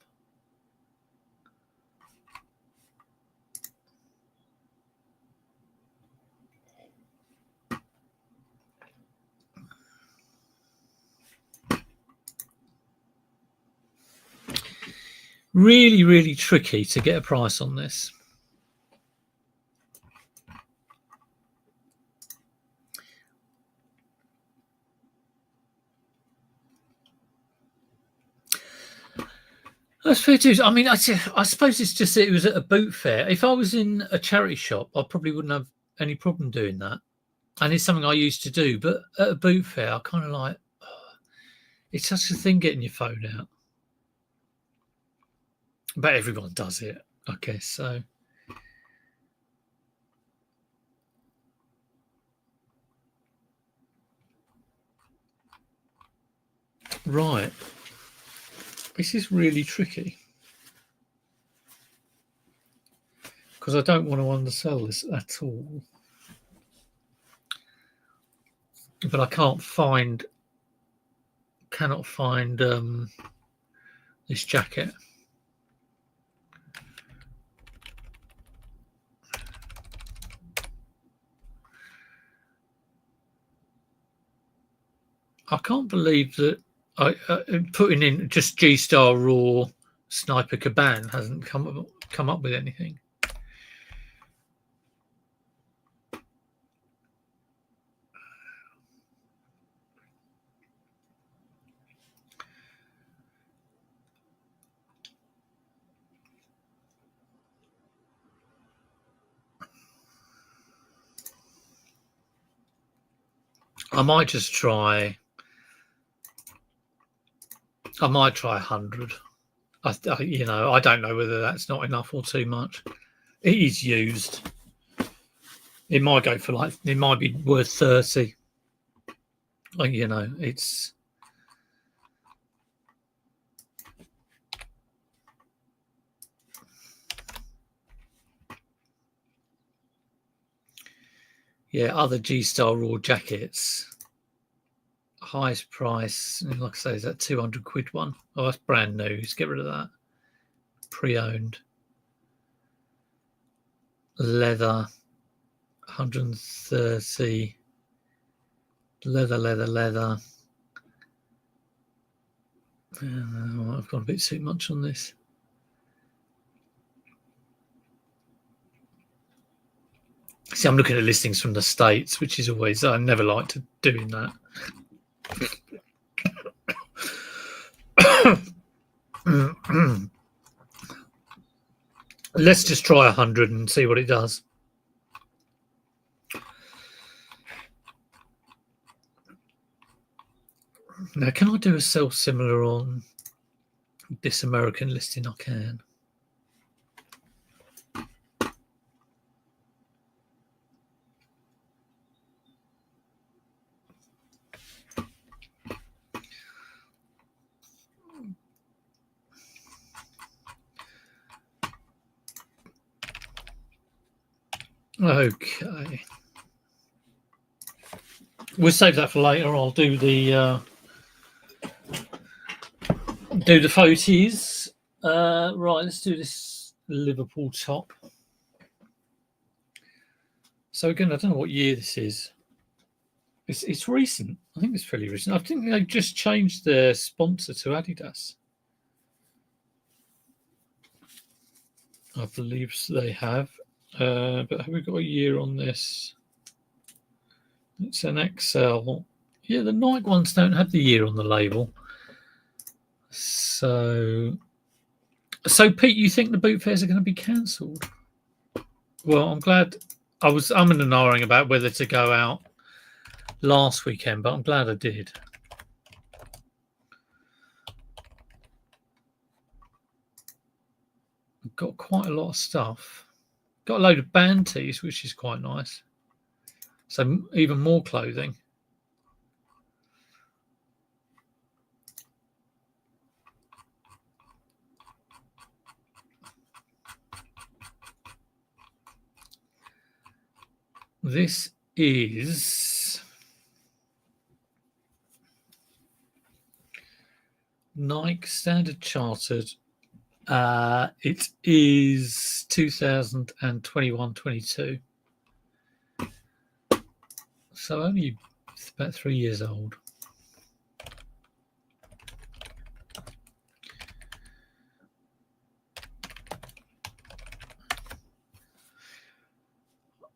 Really, really tricky to get a price on this. That's fair too. I mean, I suppose it's just it was at a boot fair. If I was in a charity shop, I probably wouldn't have any problem doing that. and it's something I used to do. But at a boot fair, I kind of like, it's such a thing getting your phone out. But everyone does it, I guess. So, right, this is really tricky because I don't want to undersell this at all. But I cannot find this jacket. I can't believe that I putting in just G-Star Raw Sniper Caban hasn't come up with anything. I might try 100. I don't know whether that's not enough or too much. It is used. It might go for it might be worth 30. It's. Yeah, other G-Star Raw jackets. Highest price, like I say, is that 200 quid one? Oh, that's brand new. Let's get rid of that. Pre-owned. Leather, 130. Leather. I've gone a bit too much on this. See, I'm looking at listings from the States, which is always, I never like to doing that. Let's just try 100 and see what it does. Now, can I do a sell similar on this American listing? I can. Okay. We'll save that for later. I'll do the photos. Right, let's do this Liverpool top. So again, I don't know what year this is. It's recent. I think it's fairly recent. I think they just changed their sponsor to Adidas. I believe they have. But have we got a year on this? It's an XL. Yeah, the Nike ones don't have the year on the label. So Pete, you think the boot fairs are going to be cancelled? Well, I'm glad. I was umming and ahhing about whether to go out last weekend, but I'm glad I did. I've got quite a lot of stuff. Got a load of band tees, which is quite nice. So even more clothing. This is Nike Standard Chartered. It is 2021-22. So only about 3 years old.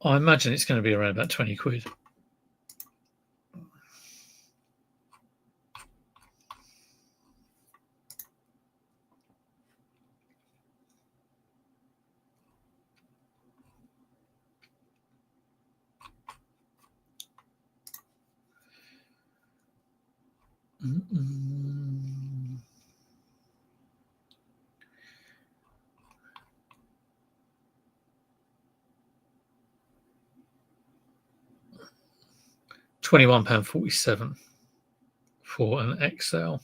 I imagine it's going to be around about 20 quid. £21.47 for an XL.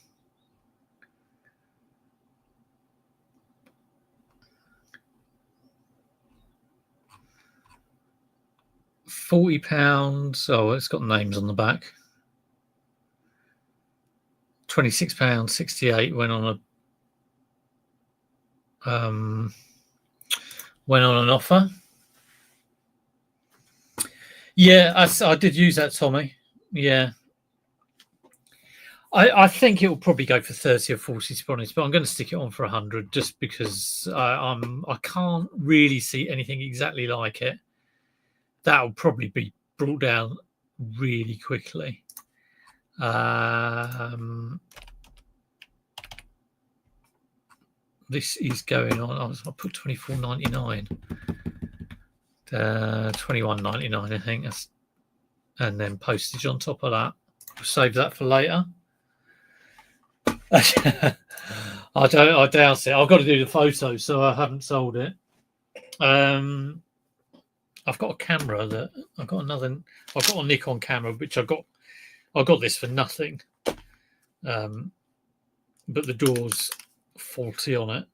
£40. Oh, it's got names on the back. £26.68 went on an offer. Yeah, I did use that, Tommy. Yeah. I think it will probably go for 30 or 40, to be honest, but I'm going to stick it on for 100 just because I can't really see anything exactly like it. That'll probably be brought down really quickly. This is going on. I'll put £24.99. £21.99, I think. And then postage on top of that. We'll save that for later. I doubt it. I've got to do the photo, so I haven't sold it. I've got a camera that I've got a Nikon camera which I got this for nothing. But the door's faulty on it.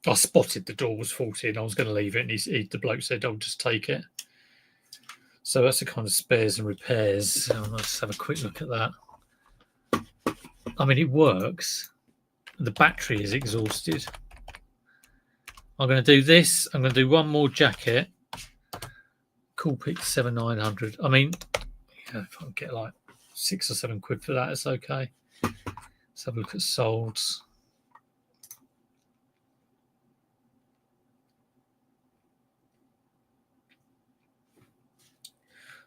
I spotted the door was faulty and I was going to leave it, and the bloke said, "I'll just take it." So that's the kind of spares and repairs. Let's have a quick look at that. I mean, it works. The battery is exhausted. I'm going to do this. I'm going to do one more jacket. Coolpix 7900. I mean, if I can get like £6 or £7 for that, it's okay. Let's have a look at solds.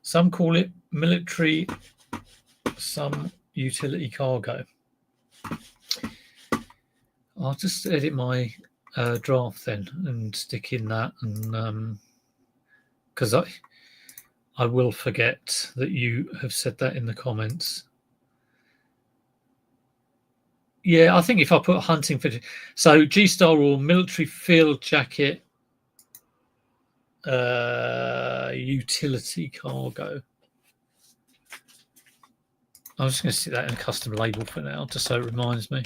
Some call it military, some utility cargo. I'll just edit my draft then and stick in that, and because I will forget that you have said that in the comments. Yeah, I think if I put hunting for so G-Star or military field jacket, utility cargo. I'm just going to stick that in a custom label for now, just so it reminds me.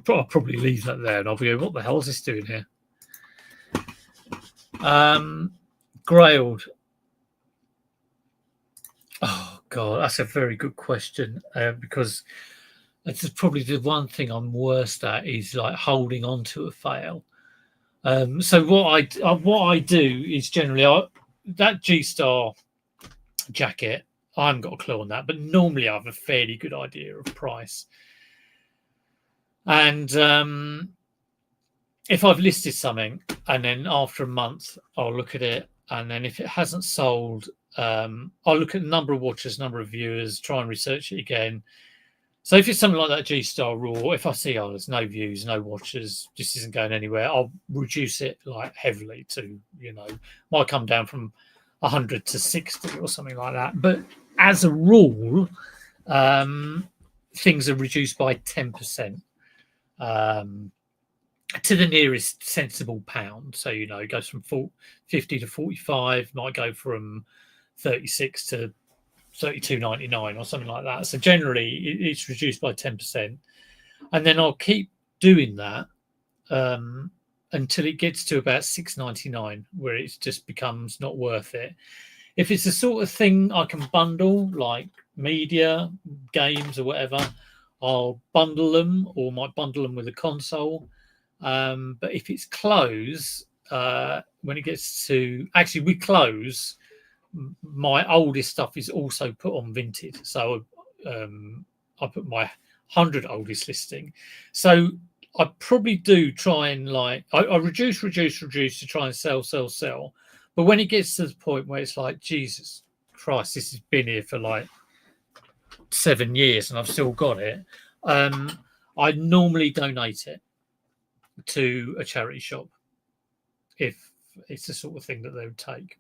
I'll probably leave that there, and I'll be going, what the hell is this doing here? Grailed. Oh God, that's a very good question, because it's probably the one thing I'm worst at is like holding on to a fail. So what I do is generally that G-Star jacket, I haven't got a clue on that, but normally I have a fairly good idea of price. And if I've listed something and then after a month I'll look at it, and then if it hasn't sold, I'll look at the number of watchers, number of viewers, try and research it again. So if it's something like that G-Star Raw, if I see, there's no views, no watchers, this isn't going anywhere, I'll reduce it like heavily to, might come down from 100 to 60 or something like that. But as a rule, things are reduced by 10%. To the nearest sensible pound. So, it goes from 50 to 45, might go from 36 to 32.99 or something like that. So generally it's reduced by 10%. And then I'll keep doing that until it gets to about 6.99, where it just becomes not worth it. If it's the sort of thing I can bundle, like media, games or whatever, I'll bundle them, or might bundle them with a console. But if it's clothes, when it gets to actually with clothes, my oldest stuff is also put on Vinted. So I put my 100 oldest listing. So I probably do try and I reduce to try and sell. But when it gets to the point where it's like, Jesus Christ, this has been here for like 7 years and I've still got it, I normally donate it to a charity shop if it's the sort of thing that they would take.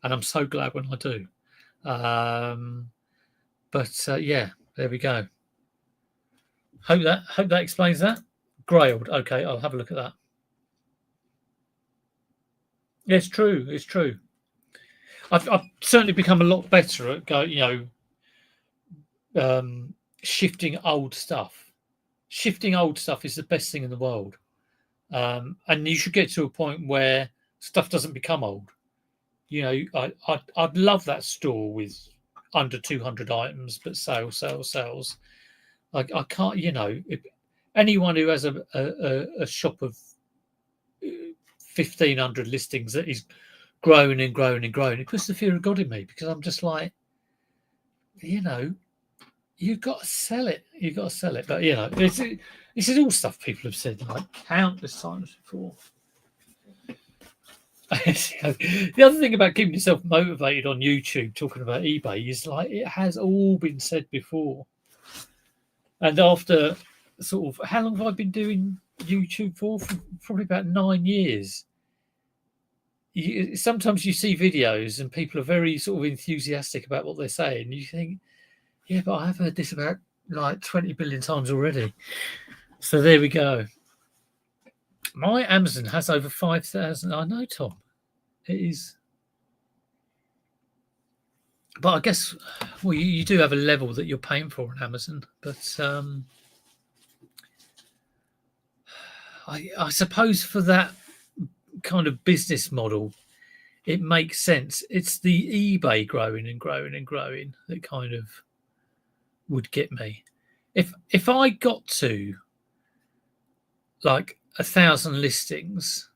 And I'm so glad when I do. Yeah, There we go. Hope that explains that. Grailed. Okay, I'll have a look at that. It's true. It's true. I've certainly become a lot better at shifting old stuff. Shifting old stuff is the best thing in the world, and you should get to a point where stuff doesn't become old. I'd love that store with under 200 items, but sales. Like I can't, if anyone who has a shop of 1,500 listings that is growing and growing and growing, it puts the fear of God in me, because I'm just like, you've got to sell it. You've got to sell it. But this is all stuff people have said like countless times before. The other thing about keeping yourself motivated on YouTube, talking about eBay, is like it has all been said before. And after sort of, how long have I been doing YouTube for? Probably about 9 years. Sometimes you see videos and people are very sort of enthusiastic about what they're saying. You think, yeah, but I've heard this about like 20 billion times already. So there we go. My Amazon has over 5,000. I know, Tom. It is. But I guess, well, you do have a level that you're paying for on Amazon. But I suppose for that kind of business model, it makes sense. It's the eBay growing and growing and growing that kind of would get me. If I got to like 1,000 listings,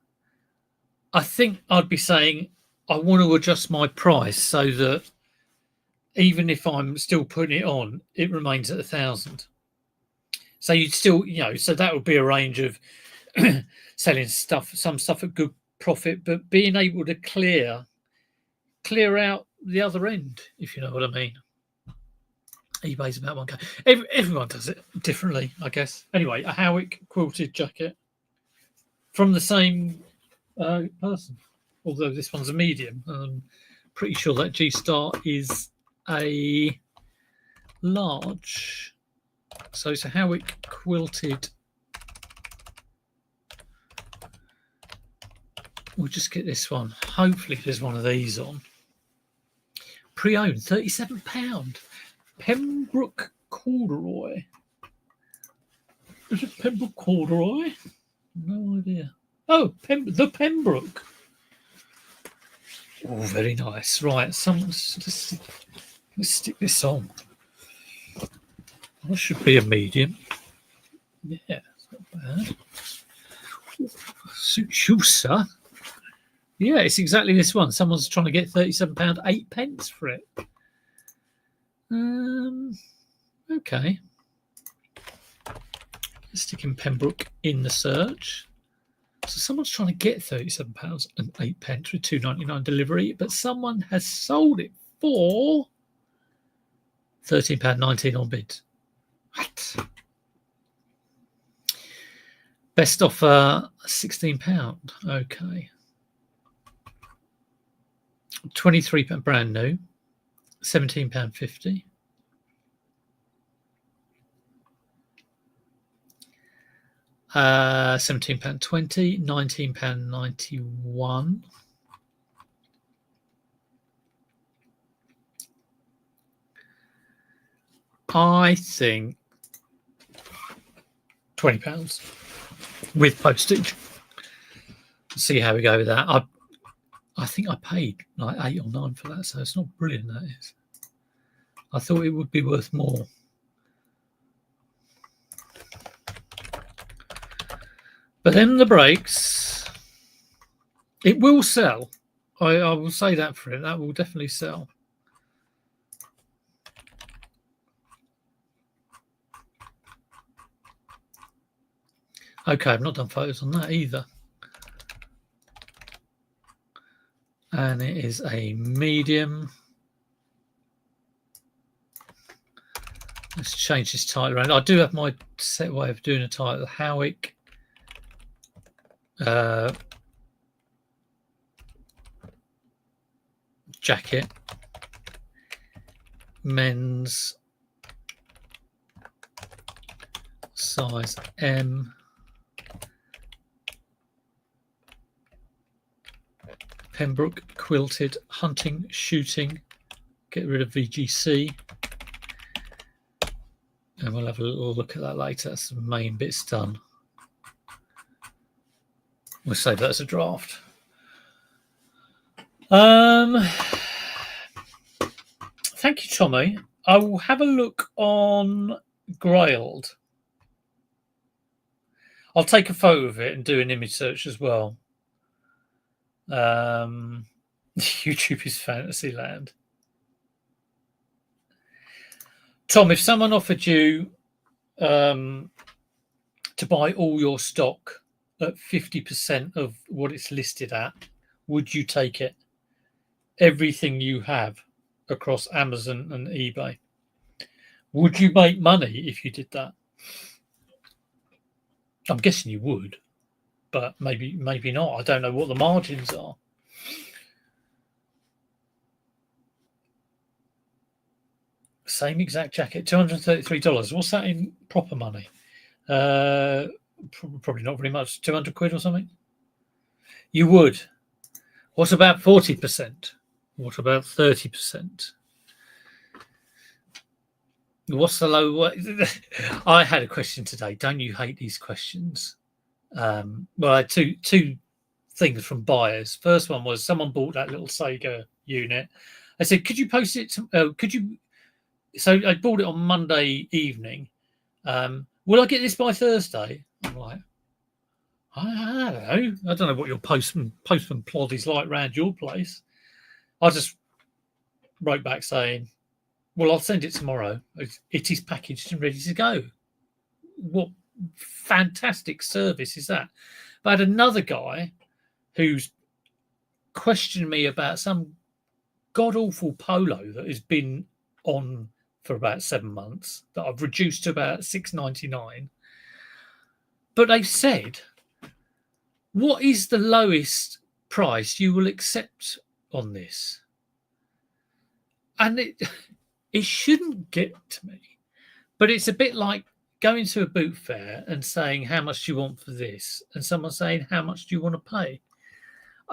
I think I'd be saying I want to adjust my price so that even if I'm still putting it on, it remains at 1,000. So you'd still, so that would be a range of selling some stuff at good profit, but being able to clear out the other end, if you know what I mean. eBay's about 1K. Everyone does it differently, I guess. Anyway, a Howick quilted jacket from the same person, although this one's a medium. I'm pretty sure that G-Star is a large. So it's a Howick quilted. We'll just get this one. Hopefully there's one of these on. Pre-owned, £37. Pembroke corduroy. Is it Pembroke corduroy? No idea. Oh, the Pembroke. Oh, very nice. Right, let's stick this on. That should be a medium. Yeah, it's not bad. Suits you, sir. Yeah, it's exactly this one. Someone's trying to get £37, 8 pence for it. Okay. Let's stick in Pembroke in the search. So someone's trying to get £37 and 8 pence with £2.99 delivery, but someone has sold it for £13.19 on bids. What? Best offer, £16. Okay. £23 brand new, £17.50. £17.20, £19.91. I think £20 with postage. See how we go with that. I think I paid like 8 or 9 for that, so it's not brilliant, that is. I thought it would be worth more. But then the brakes, it will sell. I will say that for it. That will definitely sell. Okay, I've not done photos on that either. And it is a medium. Let's change this title around. I do have my set way of doing a title. Howick jacket, men's size M. Pembroke, quilted, hunting, shooting. Get rid of VGC. And we'll have a little look at that later. That's the main bits done. We'll save that as a draft. Thank you, Tommy. I will have a look on Grailed. I'll take a photo of it and do an image search as well. YouTube is Fantasyland. Tom, if someone offered you to buy all your stock at 50% of what it's listed at, would you take it? Everything you have across Amazon and eBay. Would you make money if you did that? I'm guessing you would, but maybe not. I don't know what the margins are. Same exact jacket, $233. What's that in proper money? Probably not very much. 200 quid or something? You would. What about 40%? What about 30%? What's the low? I had a question today. Don't you hate these questions? Well, I had two things from buyers. First one was someone bought that little Sega unit. I said, could you post it? Could you? So I bought it on Monday evening. Will I get this by Thursday? I'm like, I don't know what your postman plod is like around your place. I just wrote back saying, well, I'll send it tomorrow. It is packaged and ready to go. What fantastic service is that? But I had another guy who's questioned me about some god-awful polo that has been on for about 7 months that I've reduced to about $6.99. But they've said, what is the lowest price you will accept on this? And it shouldn't get to me, but it's a bit like going to a boot fair and saying, how much do you want for this? And someone saying, how much do you want to pay?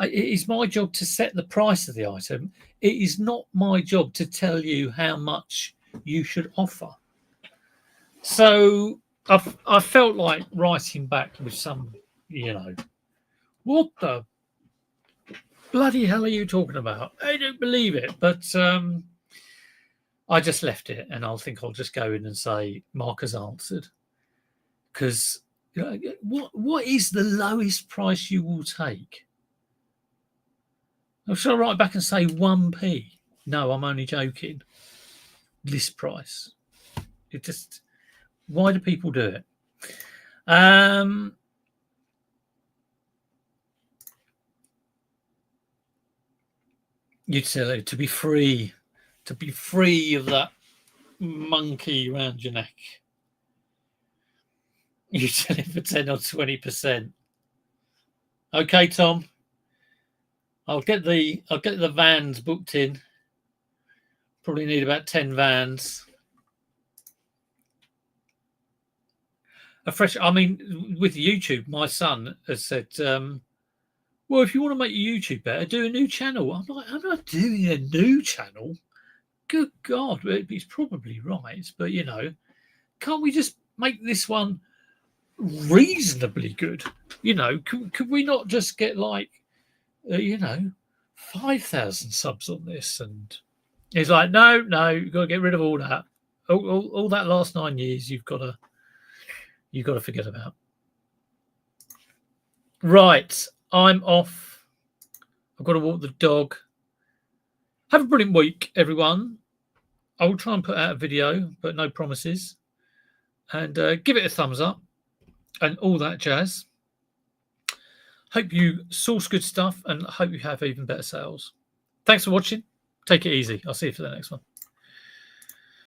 It is my job to set the price of the item. It is not my job to tell you how much you should offer. So I felt like writing back with some, what the bloody hell are you talking about? I don't believe it. But I just left it, and I'll just go in and say Mark has answered. Because what is the lowest price you will take? Or should I write back and say 1p? No, I'm only joking. List price. It just, why do people do it? You'd say to be free of that monkey around your neck. You sell it for 10 or 20%. Okay, Tom. I'll get the vans booked in. Probably need about 10 vans. With YouTube, my son has said, well, if you want to make your YouTube better, do a new channel. I'm like, I'm not doing a new channel. Good God, he's probably right. But, can't we just make this one reasonably good? Could we not just get 5,000 subs on this? And he's like, no, you've got to get rid of all that. All that last 9 years, you've got to forget about. Right, I'm off. I've got to walk the dog. Have a brilliant week, everyone. I will try and put out a video, but no promises. And give it a thumbs up and all that jazz. Hope you source good stuff and hope you have even better sales. Thanks for watching. Take it easy. I'll see you for the next one.